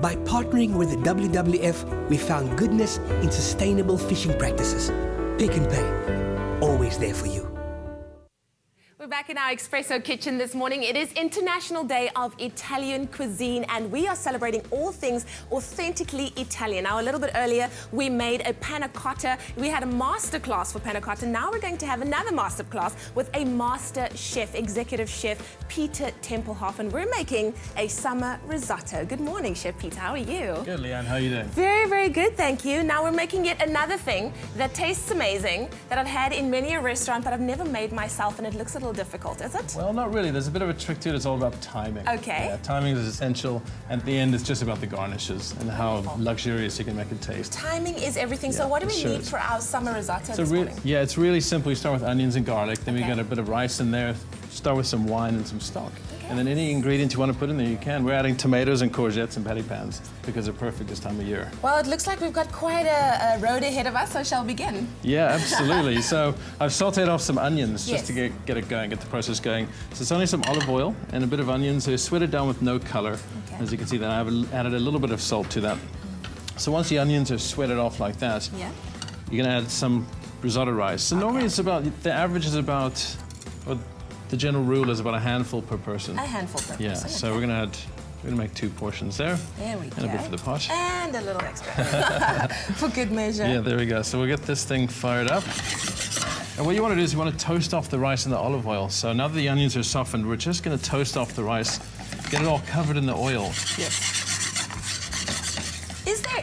By partnering with the WWF, we found goodness in sustainable fishing practices. Pick and Pay, always there for you. We're back in our Espresso kitchen this morning. It is International Day of Italian Cuisine, and we are celebrating all things authentically Italian. Now, a little bit earlier, we made a panna cotta. We had a master class for panna cotta. Now we're going to have another master class with a master chef, executive chef, Peter Tempelhoff, and we're making a summer risotto. Good morning, Chef Peter. How are you? Good, Leanne. How are you doing? Very, very good, thank you. Now we're making yet another thing that tastes amazing, that I've had in many a restaurant, but I've never made myself, and it looks a little difficult, is it? Well, not really. There's a bit of a trick to it. It's all about timing. Okay. Yeah, timing is essential. And at the end, it's just about the garnishes and how luxurious you can make it taste. Timing is everything. Yeah, so what do we need is. for our summer risotto this morning? Yeah, it's really simple. You start with onions and garlic. Then we got a bit of rice in there. Start with some wine and some stock. Okay. And then any ingredient you want to put in there, you can. We're adding tomatoes and courgettes and patty pans because they're perfect this time of year. Well, it looks like we've got quite a road ahead of us, so shall we begin? Yeah, absolutely. So I've sauteed off some onions just to get it going, get the process going. So it's only some olive oil and a bit of onions. So sweat it down with no color. Okay. As you can see, then I've added a little bit of salt to that. So once the onions are sweated off like that, you're going to add some risotto rice. So normally it's about, the average is about, well, the general rule is about a handful per person. A handful per person. Yeah, so we're going to make 2 portions there. There we go. And a bit for the pot. And a little extra. For good measure. Yeah, there we go. So we'll get this thing fired up. And what you want to do is you want to toast off the rice in the olive oil. So now that the onions are softened, we're just going to toast off the rice, get it all covered in the oil. Yes.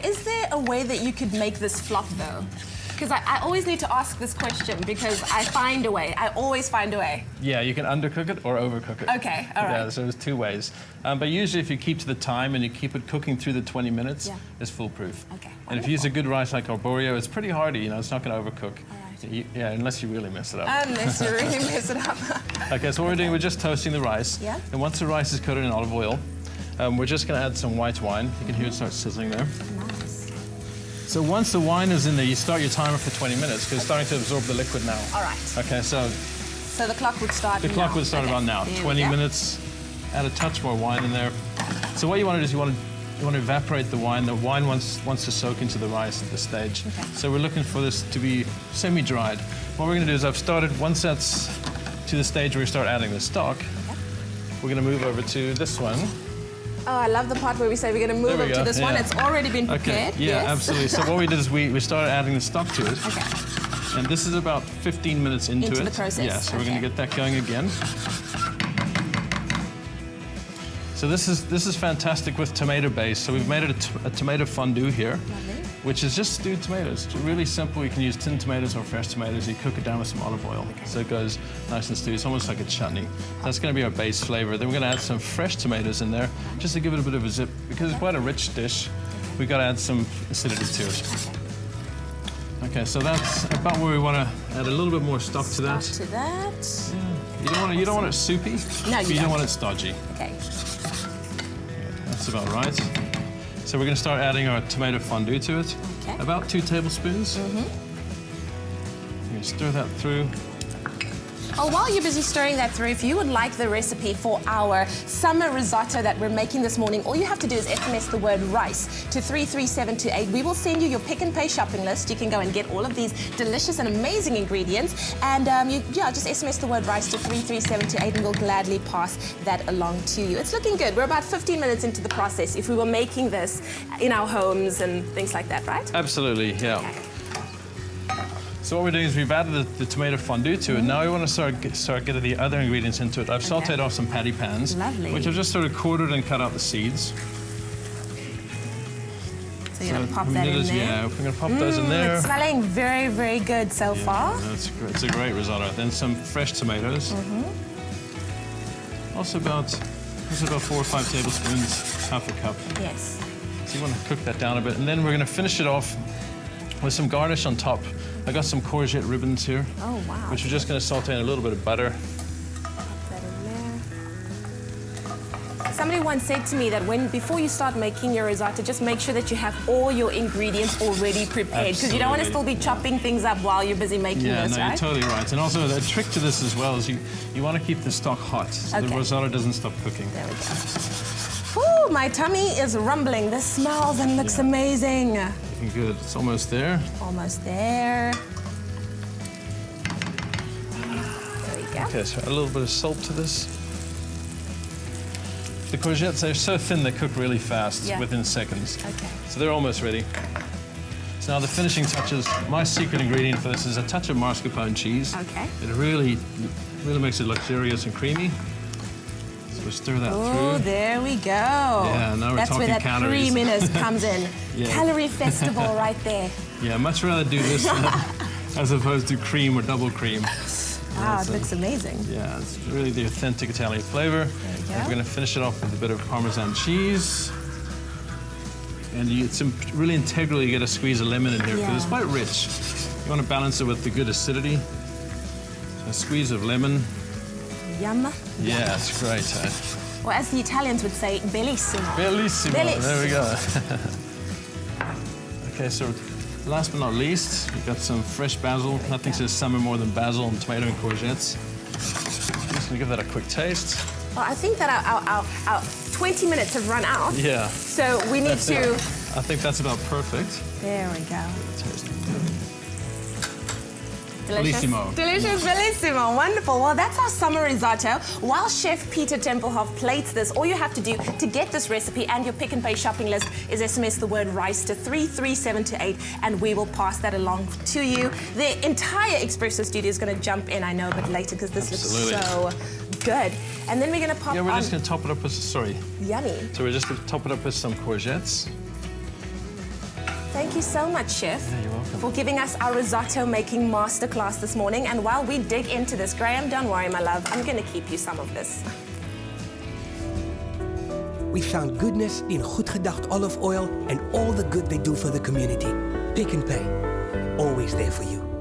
Is there a way that you could make this flop, though? Because I always need to ask this question because I find a way. I always find a way. Yeah, you can undercook it or overcook it. Okay, all right. Yeah, so there's 2 ways. But usually if you keep to the time and you keep it cooking through the 20 minutes, it's foolproof. Okay, and if you use a good rice like arborio, it's pretty hardy, you know, it's not going to overcook. All right. Yeah, unless you really mess it up. Unless you really mess it up. Okay, so what we're doing, we're just toasting the rice. Yeah. And once the rice is coated in olive oil, we're just going to add some white wine. You can hear it start sizzling there. Nice. So once the wine is in there, you start your timer for 20 minutes because it's starting to absorb the liquid now. All right. Okay, so the clock would start The clock would start about now. 20 minutes, add a touch more wine in there. So what you want to do is you want to evaporate the wine. The wine wants to soak into the rice at this stage. Okay. So we're looking for this to be semi-dried. What we're going to do is I've started, once that's to the stage where we start adding the stock, we're going to move over to this one. Oh, I love the part where we say we're going to move over to this one. It's already been prepared. Okay. Yeah, absolutely. So what we did is we started adding the stock to it. Okay. And this is about 15 minutes into it. Into the process. Yeah, so we're going to get that going again. So this is fantastic with tomato base. So we've made it a tomato fondue here, which is just stewed tomatoes. It's really simple. You can use tinned tomatoes or fresh tomatoes. You cook it down with some olive oil. Okay. So it goes nice and stewed. It's almost like a chutney. That's going to be our base flavor. Then we're going to add some fresh tomatoes in there just to give it a bit of a zip. Because it's quite a rich dish, we've got to add some acidity to it. Okay, so that's about where we want to add a little bit more stock to that. Stock to that. Yeah. You don't want it soupy. No, you don't want it stodgy. Okay. That's about right. So we're going to start adding our tomato fondue to it. Okay. About 2 tablespoons. You're going to stir that through. Oh, while you're busy stirring that through, if you would like the recipe for our summer risotto that we're making this morning, all you have to do is SMS the word rice to 33728. We will send you your Pick and Pay shopping list. You can go and get all of these delicious and amazing ingredients. And just SMS the word rice to 33728 and we'll gladly pass that along to you. It's looking good. We're about 15 minutes into the process if we were making this in our homes and things like that, right? Absolutely, yeah. Okay. So what we're doing is we've added the tomato fondue to it. Now we want to start getting the other ingredients into it. I've sauteed off some patty pans, which I've just sort of quartered and cut out the seeds. So you're going to pop that in there? Yeah, we're going to pop those in there. It's smelling very, very good so far. That's great. It's a great risotto. Then some fresh tomatoes. Also about 4 or 5 tablespoons, half a cup. Yes. So you want to cook that down a bit. And then we're going to finish it off with some garnish on top. I got some courgette ribbons here. Oh, wow. Which we're just going to saute in a little bit of butter. Pop that in there. Somebody once said to me that before you start making your risotto, just make sure that you have all your ingredients already prepared. Because you don't want to still be chopping things up while you're busy making this, right? Yeah, you're totally right. And also, the trick to this as well is you want to keep the stock hot so the risotto doesn't stop cooking. There we go. Woo! Woo, my tummy is rumbling. This smells and looks amazing. Looking good. It's almost there. Almost there. There we go. Okay, so add a little bit of salt to this. The courgettes, they're so thin they cook really fast, within seconds. Okay. So they're almost ready. So now the finishing touches, my secret ingredient for this is a touch of mascarpone cheese. Okay. It really makes it luxurious and creamy. So we stir that Oh, through. there we go. Yeah, now we're That's talking where that calories. creaminess comes in. Yeah. Calorie festival right there. Yeah, much rather do this as opposed to cream or double cream. Wow, it looks amazing. Yeah, it's really the authentic Italian flavor. go. We're going to finish it off with a bit of Parmesan cheese. And it's really integral you get a squeeze of lemon in here because it's quite rich. You want to balance it with the good acidity. So a squeeze of lemon. Yum. Yeah, it's great. Or as the Italians would say, bellissimo. Bellissimo. Bellissimo. There we go. Okay, so last but not least, we've got some fresh basil. Nothing says summer more than basil and tomato and courgettes. I'm just going to give that a quick taste. Well, I think that our 20 minutes have run out. Yeah. So we need to... I think that's about perfect. There we go. Taste. Delicious. Bellissimo. Delicious, bellissimo. Wonderful. Well, that's our summer risotto. While Chef Peter Tempelhoff plates this, all you have to do to get this recipe and your Pick and Pay shopping list is SMS the word rice to 33728 and we will pass that along to you. The entire Espresso studio is going to jump in, I know, a bit later because this looks so good. And then we're going to pop we're just going to top it up with, Yummy. So we're just going to top it up with some courgettes. Thank you so much, Chef, you're welcome. for giving us our risotto making masterclass this morning. And while we dig into this, Graham, don't worry, my love, I'm going to keep you some of this. We found goodness in Goed Gedacht olive oil and all the good they do for the community. Pick and Pay, always there for you.